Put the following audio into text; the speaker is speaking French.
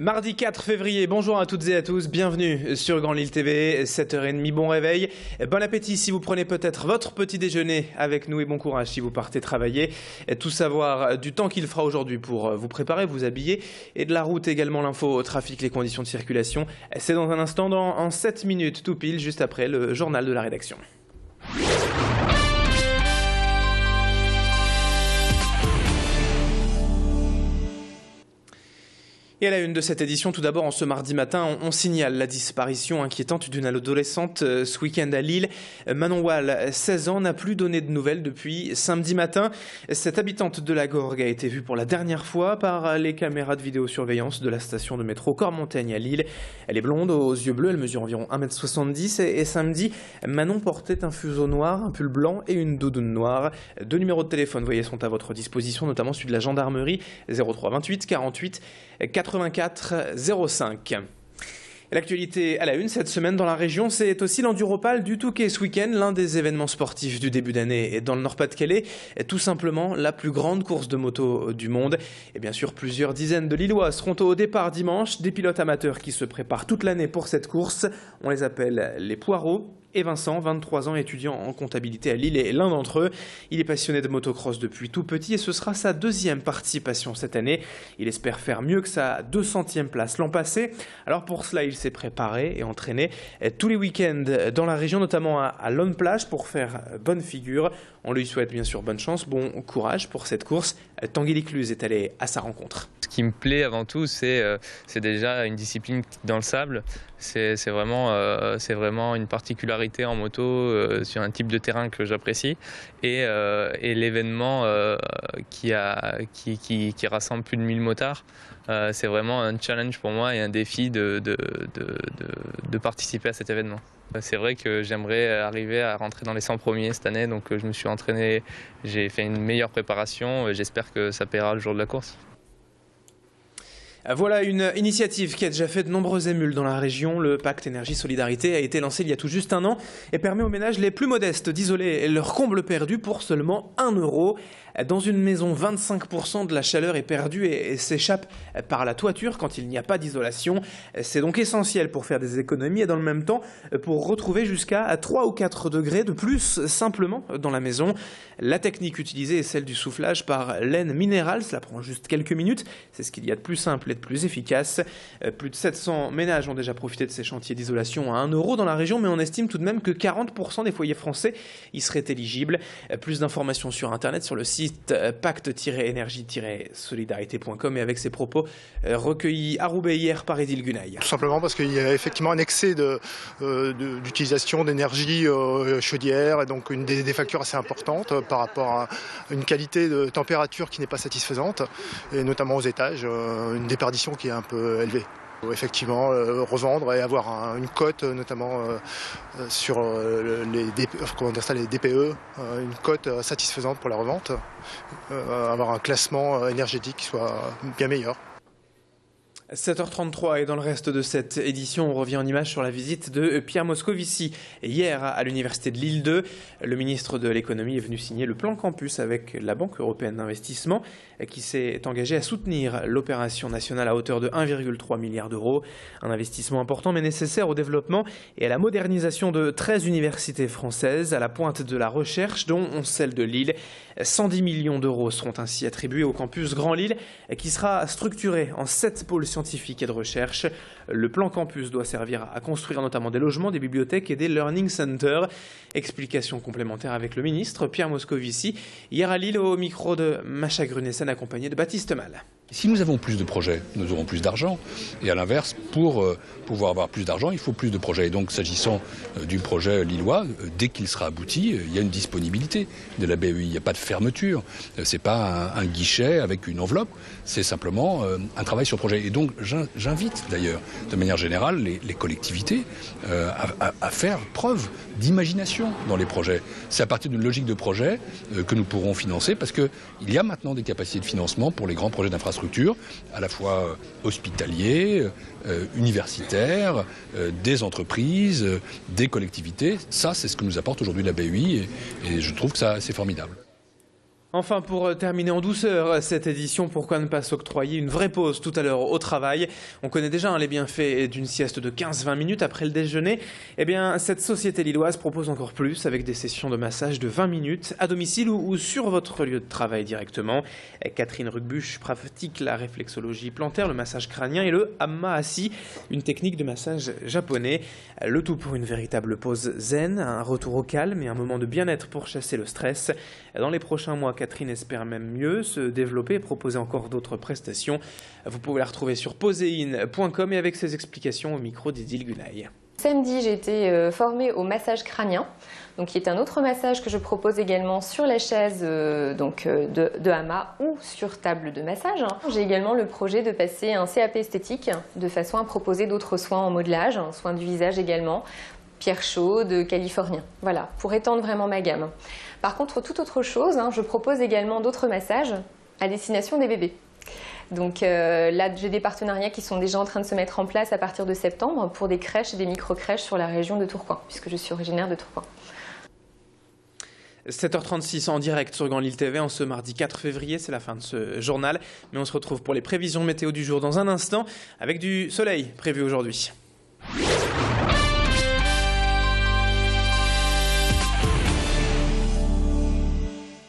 Mardi 4 février, bonjour à toutes et à tous, bienvenue sur Grand Lille TV, 7h30, bon réveil, bon appétit si vous prenez peut-être votre petit déjeuner avec nous et bon courage si vous partez travailler. Tout savoir du temps qu'il fera aujourd'hui pour vous préparer, vous habiller et de la route également, l'info au trafic, les conditions de circulation. C'est dans un instant, en 7 minutes tout pile, juste après le journal de la rédaction. Et à la une de cette édition, tout d'abord, en ce mardi matin, on signale la disparition inquiétante d'une adolescente ce week-end à Lille. Manon Wall, 16 ans, n'a plus donné de nouvelles depuis samedi matin. Cette habitante de la Gorgue a été vue pour la dernière fois par les caméras de vidéosurveillance de la station de métro Cormontaigne à Lille. Elle est blonde, aux yeux bleus, elle mesure environ 1m70 et samedi, Manon portait un fuseau noir, un pull blanc et une doudoune noire. 2 numéros de téléphone, voyez, sont à votre disposition, notamment celui de la gendarmerie, 03 28 48 84 05. L'actualité à la une cette semaine dans la région, c'est aussi l'Enduropal du Touquet ce week-end, l'un des événements sportifs du début d'année dans le Nord-Pas-de-Calais, tout simplement la plus grande course de moto du monde. Et bien sûr, plusieurs dizaines de Lillois seront au départ dimanche, des pilotes amateurs qui se préparent toute l'année pour cette course. On les appelle les Poireaux. Et Vincent, 23 ans, étudiant en comptabilité à Lille, est l'un d'entre eux. Il est passionné de motocross depuis tout petit et ce sera sa deuxième participation cette année. Il espère faire mieux que sa 200e place l'an passé. Alors pour cela, il s'est préparé et entraîné tous les week-ends dans la région, notamment à Lone Plage, pour faire bonne figure. On lui souhaite bien sûr bonne chance, bon courage pour cette course. Tanguy Licluse est allé à sa rencontre. Ce qui me plaît avant tout, c'est déjà une discipline dans le sable. C'est vraiment une particularité en moto sur un type de terrain que j'apprécie et l'événement qui rassemble plus de 1000 motards. C'est vraiment un challenge pour moi et un défi de participer à cet événement. C'est vrai que j'aimerais arriver à rentrer dans les 100 premiers cette année, donc je me suis entraîné, j'ai fait une meilleure préparation, j'espère que ça paiera le jour de la course. Voilà une initiative qui a déjà fait de nombreuses émules dans la région. Le pacte Énergie Solidarité a été lancé il y a tout juste un an et permet aux ménages les plus modestes d'isoler leur comble perdu pour seulement 1 €. Dans une maison, 25% de la chaleur est perdue et s'échappe par la toiture quand il n'y a pas d'isolation. C'est donc essentiel pour faire des économies et dans le même temps pour retrouver jusqu'à 3 ou 4 degrés de plus simplement dans la maison. La technique utilisée est celle du soufflage par laine minérale. Cela prend juste quelques minutes. C'est ce qu'il y a de plus simple et de plus efficace. Plus de 700 ménages ont déjà profité de ces chantiers d'isolation à 1 € dans la région, mais on estime tout de même que 40% des foyers français y seraient éligibles. Plus d'informations sur Internet, sur le site pacte-énergie-solidarité.com et avec ces propos recueillis à Roubaix hier par Édile Gunaï. Tout simplement parce qu'il y a effectivement un excès d'utilisation d'énergie chaudière et donc des factures assez importantes par rapport à une qualité de température qui n'est pas satisfaisante et notamment aux étages, une déperdition qui est un peu élevée. Effectivement, revendre et avoir une cote, notamment sur les DPE, une cote satisfaisante pour la revente, avoir un classement énergétique qui soit bien meilleur. 7h33 et dans le reste de cette édition, on revient en images sur la visite de Pierre Moscovici hier à l'université de Lille 2. Le ministre de l'économie est venu signer le plan campus avec la Banque européenne d'investissement qui s'est engagée à soutenir l'opération nationale à hauteur de 1,3 milliard €. Un investissement important mais nécessaire au développement et à la modernisation de 13 universités françaises à la pointe de la recherche, dont celle de Lille. 110 millions € seront ainsi attribués au campus Grand Lille qui sera structuré en 7 pôles scientifiques et de recherche. Le plan campus doit servir à construire notamment des logements, des bibliothèques et des learning centers. Explication complémentaire avec le ministre Pierre Moscovici hier à Lille au micro de Macha Grunessen accompagné de Baptiste Mal. Si nous avons plus de projets, nous aurons plus d'argent. Et à l'inverse, pour pouvoir avoir plus d'argent, il faut plus de projets. Et donc, s'agissant du projet lillois, dès qu'il sera abouti, il y a une disponibilité de la BEI. Il n'y a pas de fermeture. C'est pas un guichet avec une enveloppe. C'est simplement un travail sur projet. Et donc, j'invite d'ailleurs, de manière générale, les collectivités à faire preuve d'imagination dans les projets. C'est à partir d'une logique de projet que nous pourrons financer parce qu'il y a maintenant des capacités de financement pour les grands projets d'infrastructure, à la fois hospitaliers, universitaires, des entreprises, des collectivités. Ça, c'est ce que nous apporte aujourd'hui la BEI et je trouve que ça, c'est formidable. Enfin, pour terminer en douceur cette édition, pourquoi ne pas s'octroyer une vraie pause tout à l'heure au travail? On connaît déjà les bienfaits d'une sieste de 15-20 minutes après le déjeuner. Eh bien, cette société lilloise propose encore plus avec des sessions de massage de 20 minutes à domicile ou sur votre lieu de travail directement. Catherine Rugbusch pratique la réflexologie plantaire, le massage crânien et le hamma assis, une technique de massage japonais. Le tout pour une véritable pause zen, un retour au calme et un moment de bien-être pour chasser le stress. Dans les prochains mois, Catherine espère même mieux se développer et proposer encore d'autres prestations. Vous pouvez la retrouver sur poséine.com et avec ses explications au micro d'Idil Gunay. Samedi, j'ai été formée au massage crânien, donc qui est un autre massage que je propose également sur la chaise de hama ou sur table de massage. J'ai également le projet de passer un CAP esthétique de façon à proposer d'autres soins en modelage, soins du visage également, pierre chaude, californien. Voilà, pour étendre vraiment ma gamme. Par contre, toute autre chose, je propose également d'autres massages à destination des bébés. Donc là, j'ai des partenariats qui sont déjà en train de se mettre en place à partir de septembre pour des crèches et des micro-crèches sur la région de Tourcoing, puisque je suis originaire de Tourcoing. 7h36 en direct sur Grand Lille TV en ce mardi 4 février, c'est la fin de ce journal. Mais on se retrouve pour les prévisions météo du jour dans un instant avec du soleil prévu aujourd'hui.